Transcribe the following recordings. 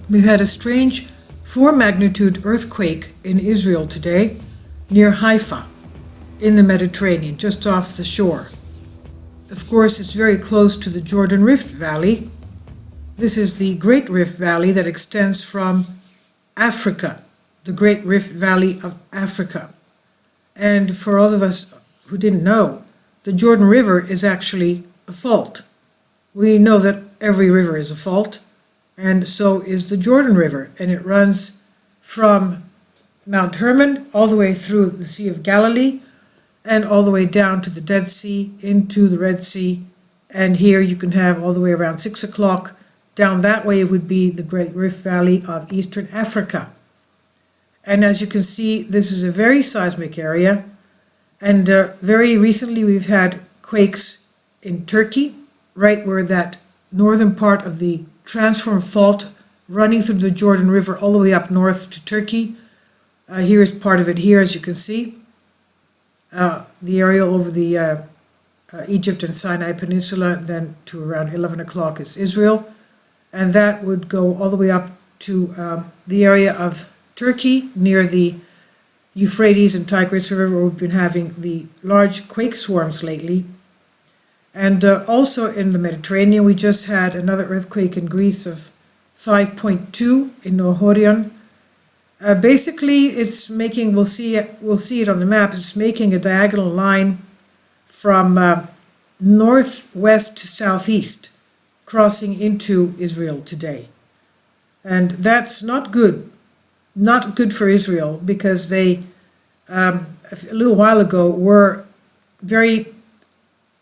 We've had a strange 4 magnitude earthquake in Israel today, near Haifa, in the Mediterranean, just off the shore. Of course, it's very close to the Jordan Rift Valley. This is the Great Rift Valley that extends from Africa, the Great Rift Valley of Africa. And for all of us who didn't know, the Jordan River is actually a fault. We know that every river is a fault, and so is the Jordan River, and it runs from Mount Hermon all the way through the Sea of Galilee and all the way down to the Dead Sea, into the Red Sea, and here you can have all the way around 6 o'clock. Down that way would be the Great Rift Valley of Eastern Africa. And as you can see, this is a very seismic area, and very recently we've had quakes in Turkey, right where that northern part of the transform fault running through the Jordan River all the way up north to Turkey. Here is part of it here, as you can see. The area over the Egypt and Sinai Peninsula, then to around 11 o'clock is Israel. And that would go all the way up to the area of Turkey near the Euphrates and Tigris River, where we've been having the large quake swarms lately. And also in the Mediterranean, we just had another earthquake in Greece of 5.2 in Nohorion. Basically, it's making, we'll see it on the map, it's making a diagonal line from northwest to southeast, crossing into Israel today. And that's not good for Israel, because they, a little while ago, were very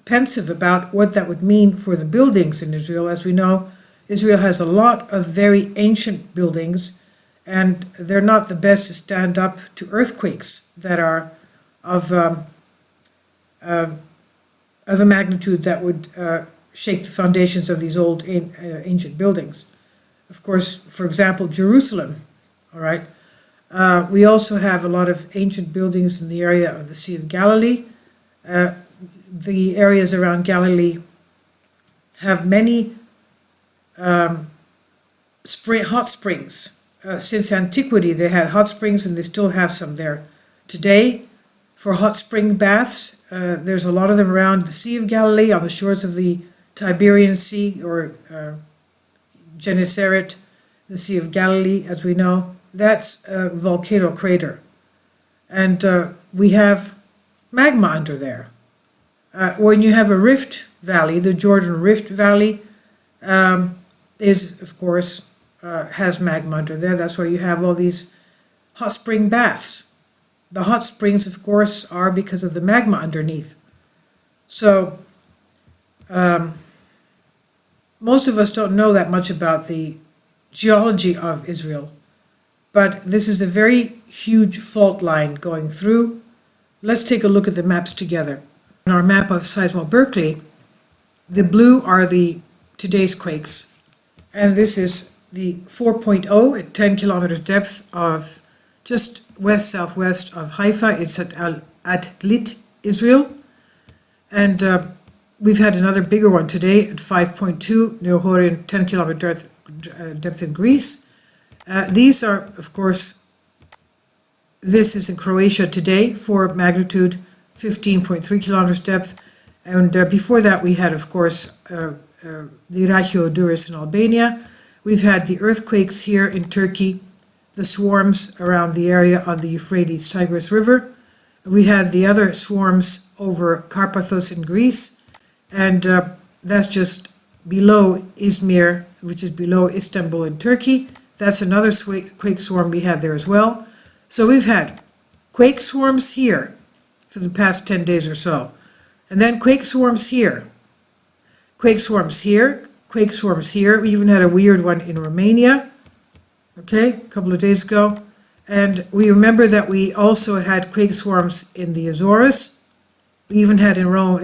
pensive about what that would mean for the buildings in Israel. As we know, Israel has a lot of very ancient buildings, and they're not the best to stand up to earthquakes that are of a magnitude that would shake the foundations of these old ancient buildings. Of course, for example, Jerusalem, all right? We also have a lot of ancient buildings in the area of the Sea of Galilee. The areas around Galilee have many hot springs. Since antiquity, they had hot springs, and they still have some there today for hot spring baths. There's a lot of them around the Sea of Galilee, on the shores of the Tiberian Sea, or Gennesaret, the Sea of Galilee, as we know. That's a volcano crater. And we have magma under there. When you have a rift valley, the Jordan Rift Valley is, of course, has magma under there. That's why you have all these hot spring baths. The hot springs, of course, are because of the magma underneath. So most of us don't know that much about the geology of Israel, but this is a very huge fault line going through. Let's take a look at the maps together. On our map of Seismo Berkeley, the blue are the today's quakes, and this is the 4.0 at 10 kilometers depth of just west-southwest of Haifa. It's at Lit, Israel. And we've had another bigger one today at 5.2 near Horion, 10 kilometer depth in Greece. These are, of course, this is in Croatia today, 4 magnitude, 15.3 kilometers depth. And before that, we had, of course, the Irachio Duris in Albania. We've had the earthquakes here in Turkey, the swarms around the area of the Euphrates Tigris River. We had the other swarms over Carpathos in Greece, and that's just below Izmir, which is below Istanbul in Turkey. That's another quake swarm we had there as well. So we've had quake swarms here for the past 10 days or so, and then quake swarms here, quake swarms here, quake swarms here. We even had a weird one in Romania, okay, a couple of days ago. And we remember that we also had quake swarms in the Azores. We even had in Rome,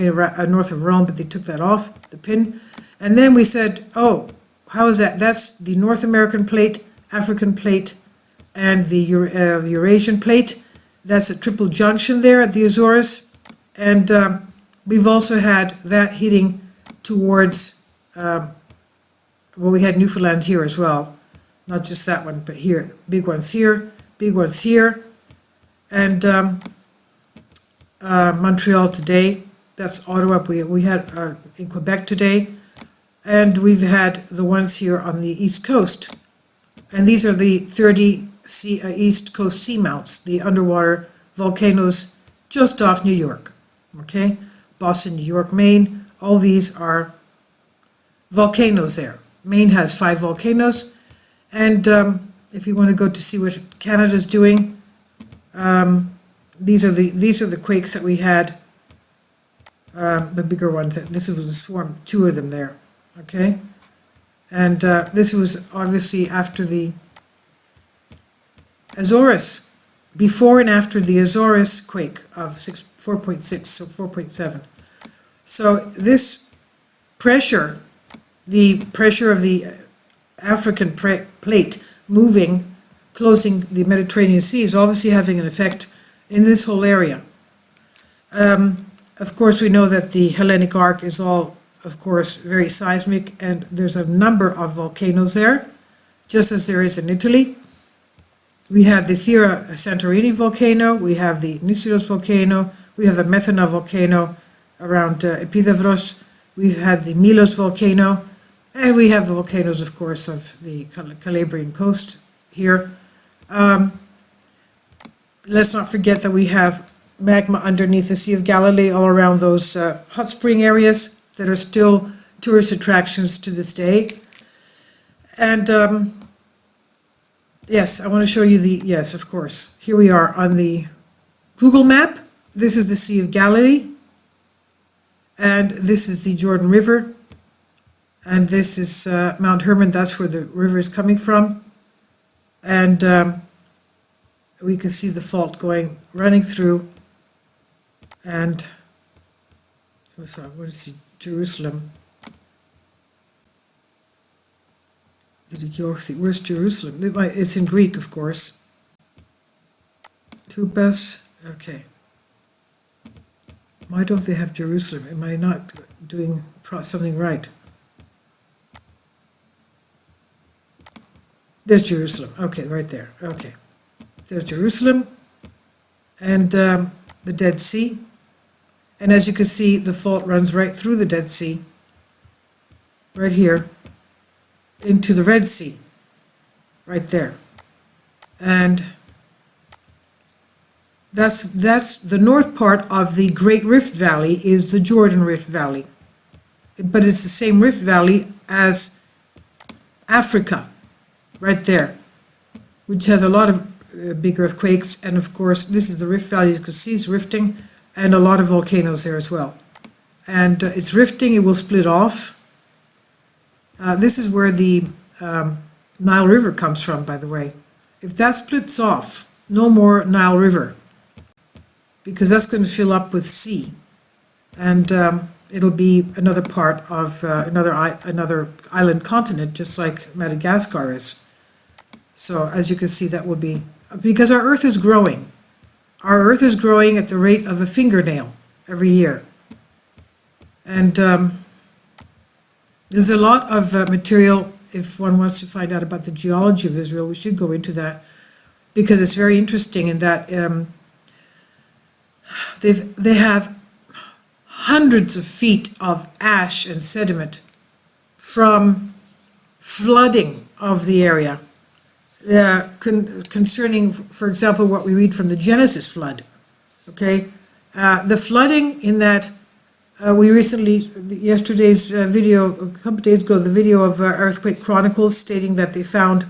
north of Rome, but they took that off, the pin. And then we said, oh, how is that? That's the North American plate, African plate, and the Eurasian plate. That's a triple junction there at the Azores. And we've also had that hitting towards, well, we had Newfoundland here as well. not just that one, but here, big ones here, big ones here, and Montreal today. That's Ottawa. We had in Quebec today, and we've had the ones here on the East Coast, and these are the 30 East Coast seamounts, the underwater volcanoes just off New York. Okay, Boston, New York, Maine. All these are volcanoes there. Maine has 5 volcanoes, and if you want to go to see what Canada's doing, these are the quakes that we had, the bigger ones. This was a swarm, 2 of them there. Okay, and this was obviously after the Azores, before and after the Azores quake of 4.6, so 4.7. So this pressure, the pressure of the African plate moving, closing the Mediterranean Sea, is obviously having an effect in this whole area. Of course, we know that the Hellenic Arc is all, of course, very seismic, and there's a number of volcanoes there, just as there is in Italy. We have the Thera Santorini volcano, we have the Nisyros volcano, we have the Methana volcano around Epidavros, we've had the Milos volcano, and we have the volcanoes, of course, of the Calabrian coast here. Let's not forget that we have magma underneath the Sea of Galilee, all around those hot spring areas that are still tourist attractions to this day. And yes, I want to show you yes, of course. Here we are on the Google map. This is the Sea of Galilee, and this is the Jordan River, and this is Mount Hermon. That's where the river is coming from, and we can see the fault running through, and what is it? Jerusalem. Where's Jerusalem? It's in Greek, of course. Tubas. Okay. Why don't they have Jerusalem? Am I not doing something right? There's Jerusalem. Okay, right there. Okay. There's Jerusalem and the Dead Sea. And as you can see, the fault runs right through the Dead Sea, right here, into the Red Sea, right there. And that's the north part of the Great Rift Valley is the Jordan Rift Valley. But it's the same Rift Valley as Africa, right there, which has a lot of big earthquakes. And of course, this is the Rift Valley. You can see it's rifting, and a lot of volcanoes there as well. And it's rifting, it will split off. This is where the Nile River comes from, by the way. If that splits off, no more Nile River, because that's going to fill up with sea. And it'll be another part of another island continent, just like Madagascar is. So as you can see, that will be, because our Earth is growing. Our Earth is growing at the rate of a fingernail every year. And there's a lot of material. If one wants to find out about the geology of Israel, we should go into that, because it's very interesting in that they have hundreds of feet of ash and sediment from flooding of the area. Concerning, for example, what we read from the Genesis flood, okay? The flooding in that, we recently, yesterday's video, a couple of days ago, the video of Earthquake Chronicles stating that they found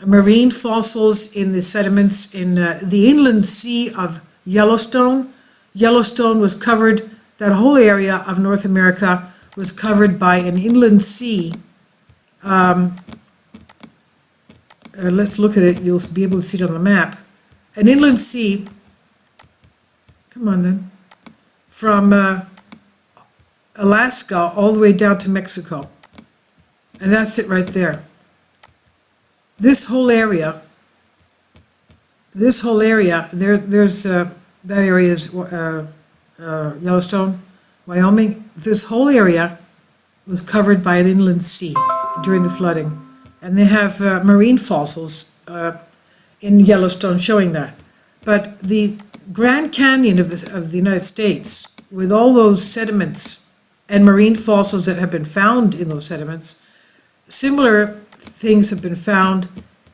marine fossils in the sediments in the inland sea of Yellowstone. Yellowstone was covered, that whole area of North America was covered by an inland sea. Let's look at it, you'll be able to see it on the map. An inland sea, come on then, from Alaska all the way down to Mexico. And that's it right there. This whole area, there's that area is Yellowstone, Wyoming. This whole area was covered by an inland sea during the flooding. and they have marine fossils in Yellowstone showing that. But the Grand Canyon of the United States, with all those sediments and marine fossils that have been found in those sediments, similar things have been found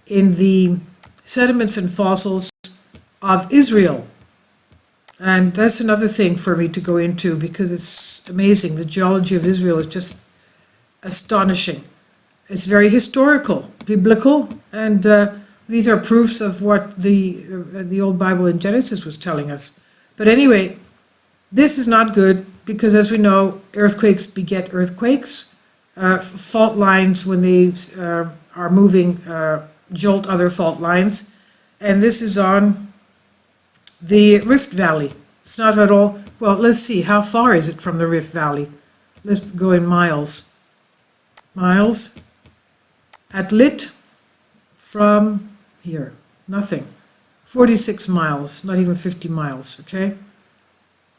in the sediments and fossils of Israel. And that's another thing for me to go into, because it's amazing. The geology of Israel is just astonishing. It's very historical, biblical, and these are proofs of what the old Bible in Genesis was telling us. But anyway, this is not good, because as we know, earthquakes beget earthquakes. Fault lines, when they are moving, jolt other fault lines. And this is on the Rift Valley. It's not at all, well, let's see, how far is it from the Rift Valley? Let's go in miles. Miles. At Lit, from here, nothing. 46 miles, not even 50 miles, okay?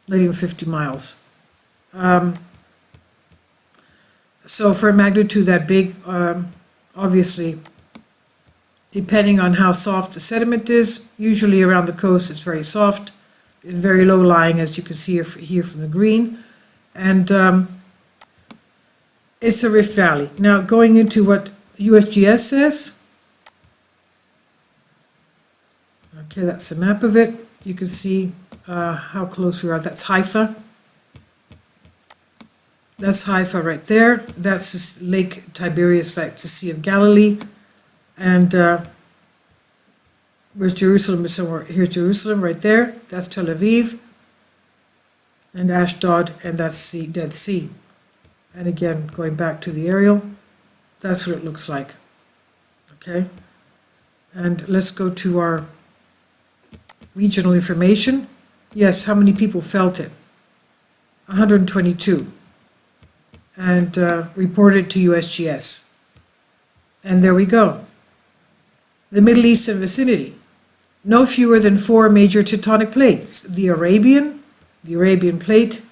Not even 50 miles. So for a magnitude that big, obviously, depending on how soft the sediment is, usually around the coast it's very soft, very low lying, as you can see here from the green, and it's a Rift Valley. Now going into what USGS says, okay, that's the map of it. You can see how close we are. That's Haifa. That's Haifa right there. That's Lake Tiberias, like the Sea of Galilee. And where's Jerusalem? Somewhere here's Jerusalem right there. That's Tel Aviv and Ashdod, and that's the Dead Sea. And again, going back to the aerial, that's what it looks like. Okay, and let's go to our regional information. Yes, how many people felt it? 122, and reported to USGS. And there we go. The Middle East and vicinity. No fewer than 4 major tectonic plates: the Arabian Plate,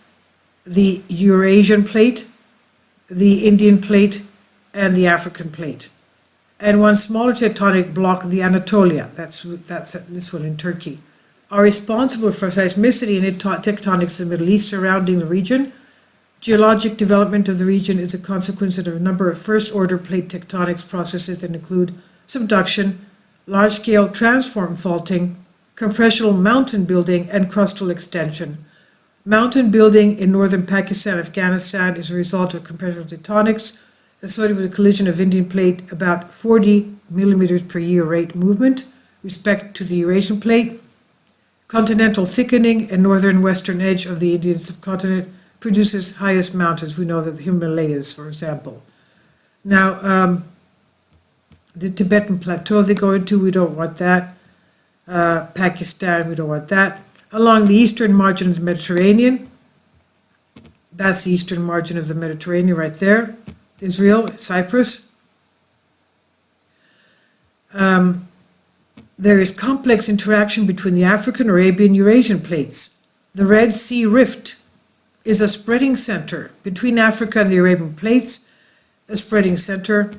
the Eurasian Plate, the Indian Plate, and the African Plate. And one smaller tectonic block, the Anatolia, that's this one in Turkey, are responsible for seismicity and tectonics in the Middle East surrounding the region. Geologic development of the region is a consequence of a number of first-order plate tectonics processes that include subduction, large-scale transform faulting, compressional mountain building, and crustal extension. Mountain building in northern Pakistan and Afghanistan is a result of compressional tectonics associated with a collision of Indian plate, about 40 millimeters per year rate movement, respect to the Eurasian plate. Continental thickening in northern western edge of the Indian subcontinent produces highest mountains. We know that the Himalayas, for example. Now, the Tibetan Plateau they go into, we don't want that. Pakistan, we don't want that. Along the eastern margin of the Mediterranean, that's the eastern margin of the Mediterranean right there. Israel, Cyprus. There is complex interaction between the African, Arabian, Eurasian plates. The Red Sea Rift is a spreading center between Africa and the Arabian plates, a spreading center.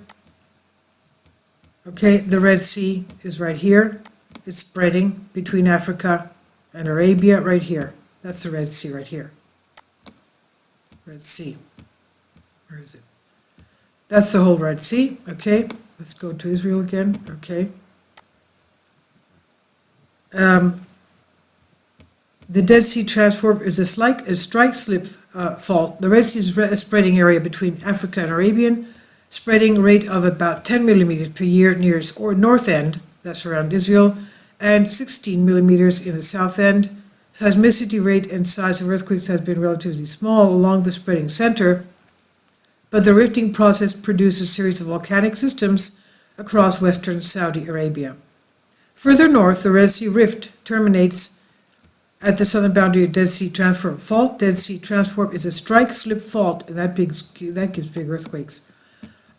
Okay, the Red Sea is right here. It's spreading between Africa and Arabia right here. That's the Red Sea right here. Red Sea. Where is it? That's the whole Red Sea. Okay, let's go to Israel again. Okay. The Dead Sea transform is a strike-slip fault. The Red Sea is a spreading area between Africa and Arabian, spreading rate of about 10 millimeters per year near its north end, that's around Israel, and 16 millimeters in the south end. Seismicity rate and size of earthquakes has been relatively small along the spreading center, but the rifting process produces a series of volcanic systems across western Saudi Arabia. Further north, the Red Sea Rift terminates at the southern boundary of Dead Sea Transform Fault. Dead Sea Transform is a strike-slip fault, and that gives big earthquakes,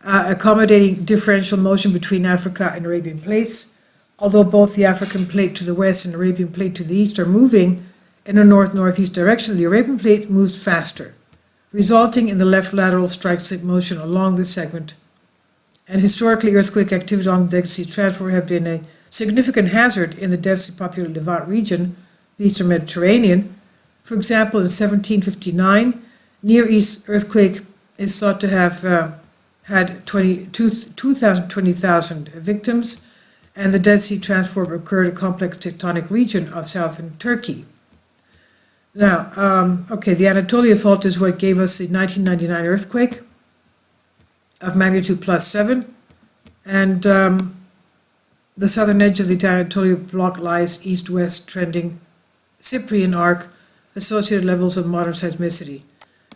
accommodating differential motion between Africa and Arabian plates. Although both the African plate to the west and Arabian plate to the east are moving in a north-northeast direction, the Arabian plate moves faster, resulting in the left lateral strike-slip motion along this segment And historically, earthquake activity along the Dead Sea Transform have been a significant hazard in the densely populated Levant region, the Eastern Mediterranean. For example, in 1759, Near East earthquake is thought to have had 20,000 victims, and the Dead Sea Transform occurred in a complex tectonic region of southern Turkey. Now, the Anatolia Fault is what gave us the 1999 earthquake of magnitude +7, and the southern edge of the Anatolia block lies east-west trending Cyprian arc, associated levels of modern seismicity.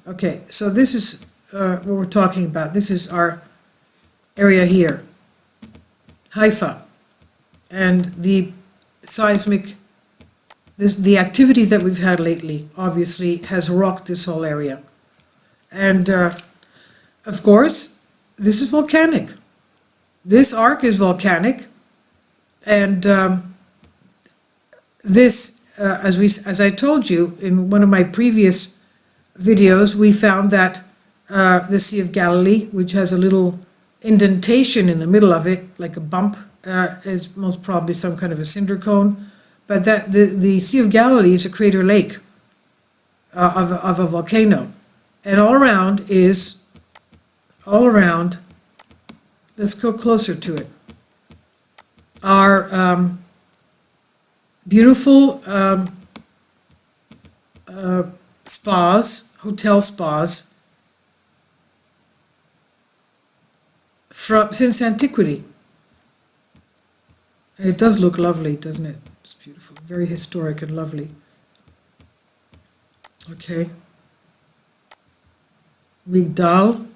Okay, so this is what we're talking about. This is our area here, Haifa, and the seismic, the activity that we've had lately obviously has rocked this whole area. And of course, this is volcanic. This arc is volcanic, and as I told you in one of my previous videos, we found that the Sea of Galilee, which has a little indentation in the middle of it, like a bump, is most probably some kind of a cinder cone. But that the Sea of Galilee is a crater lake of a volcano, and all around, let's go closer to it, are beautiful spas, hotel spas, since antiquity. And it does look lovely, doesn't it? It's beautiful, very historic and lovely. Okay. Migdal.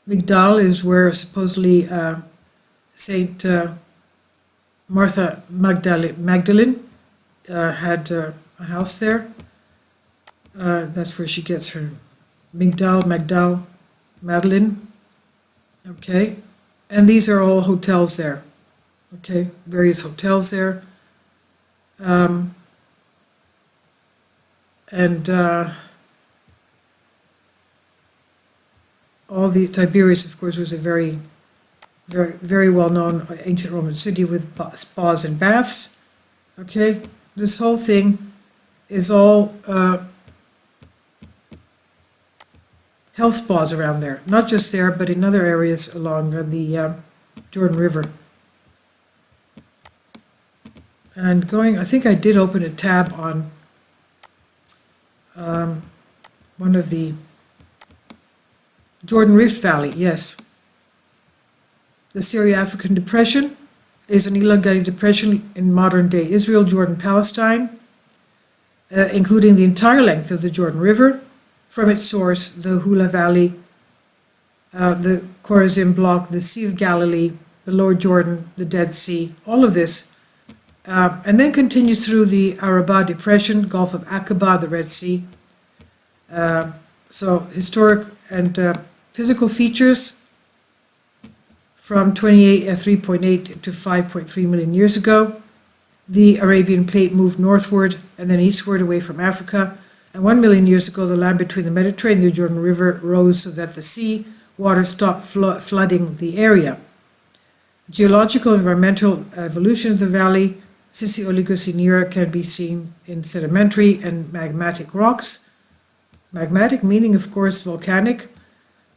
Migdal is where supposedly Saint Martha Magdalene had a house there. That's where she gets her Magdal, Madeline. Okay, and these are all hotels there. Okay, various hotels there. All the Tiberias, of course, was a very, very well-known ancient Roman city with spas and baths. Okay, this whole thing is all health spas around there. Not just there, but in other areas along the Jordan River. And I think I did open a tab on one of the Jordan Rift Valley, yes. The Syro-African Depression is an elongated depression in modern-day Israel, Jordan, Palestine, including the entire length of the Jordan River, from its source, the Hula Valley, the Chorazim Block, the Sea of Galilee, the Lower Jordan, the Dead Sea, all of this, and then continues through the Arabah Depression, Gulf of Aqaba, the Red Sea. So historic and physical features from 3.8 to 5.3 million years ago. The Arabian Plate moved northward and then eastward away from Africa. And 1 million years ago, the land between the Mediterranean and the Jordan River rose so that the sea water stopped flooding the area. Geological and environmental evolution of the valley, Sissi-Oligocene era, can be seen in sedimentary and magmatic rocks. Magmatic meaning, of course, volcanic,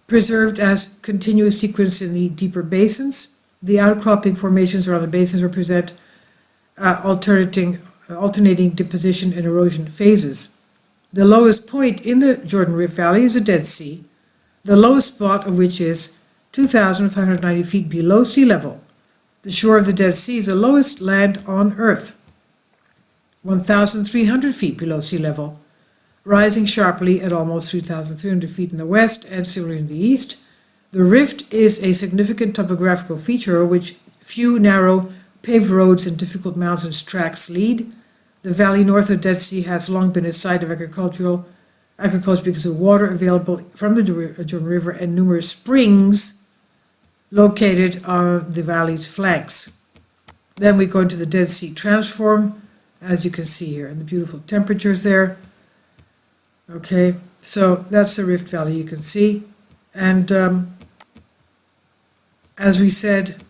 preserved as continuous sequence in the deeper basins. The outcropping formations around the basins represent alternating deposition and erosion phases. The lowest point in the Jordan Rift Valley is the Dead Sea, the lowest spot of which is 2,590 feet below sea level. The shore of the Dead Sea is the lowest land on Earth, 1,300 feet below sea level, rising sharply at almost 3,300 feet in the west and similarly in the east. The rift is a significant topographical feature which few narrow paved roads and difficult mountains tracks lead. The valley north of Dead Sea has long been a site of agriculture because of water available from the Jordan River and numerous springs located on the valley's flanks. Then we go into the Dead Sea Transform, as you can see here, and the beautiful temperatures there. Okay, so that's the Rift Valley you can see. And As we said,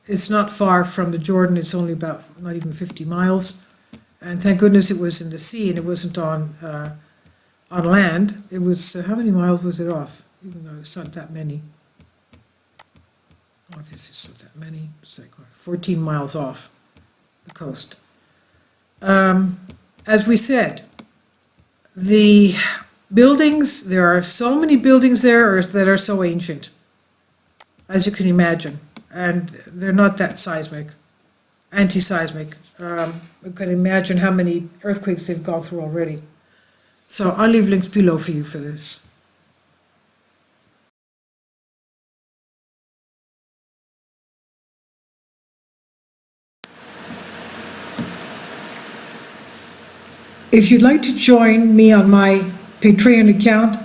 it's not far from the Jordan. It's only about not even 50 miles. And thank goodness it was in the sea and it wasn't on land. It was, how many miles was it off? Even though it's not that many. Obviously it's not that many. It's like 14 miles off the coast. As we said, the buildings, there are so many buildings there that are so ancient, as you can imagine, and they're not that seismic, anti-seismic. You can imagine how many earthquakes they've gone through already. So I'll leave links below for you for this. If you'd like to join me on my Patreon account,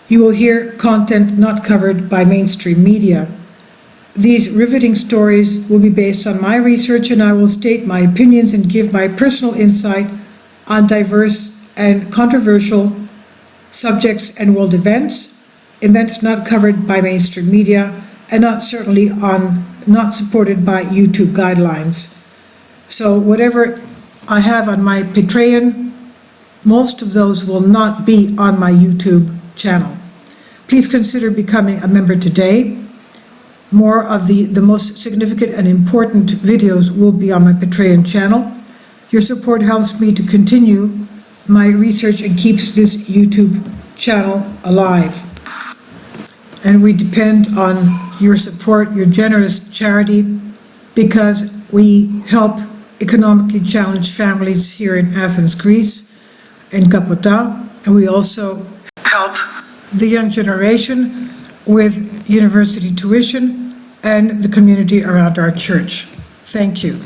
you will hear content not covered by mainstream media. These riveting stories will be based on my research, and I will state my opinions and give my personal insight on diverse and controversial subjects and world events not covered by mainstream media, and not supported by YouTube guidelines. So whatever I have on my Patreon, most of those will not be on my YouTube channel. Please consider becoming a member today. More of the most significant and important videos will be on my Patreon channel. Your support helps me to continue my research and keeps this YouTube channel alive. And we depend on your support, your generous charity, because we help economically challenged families here in Athens, Greece, in Kapota, and we also help the young generation with university tuition and the community around our church. Thank you.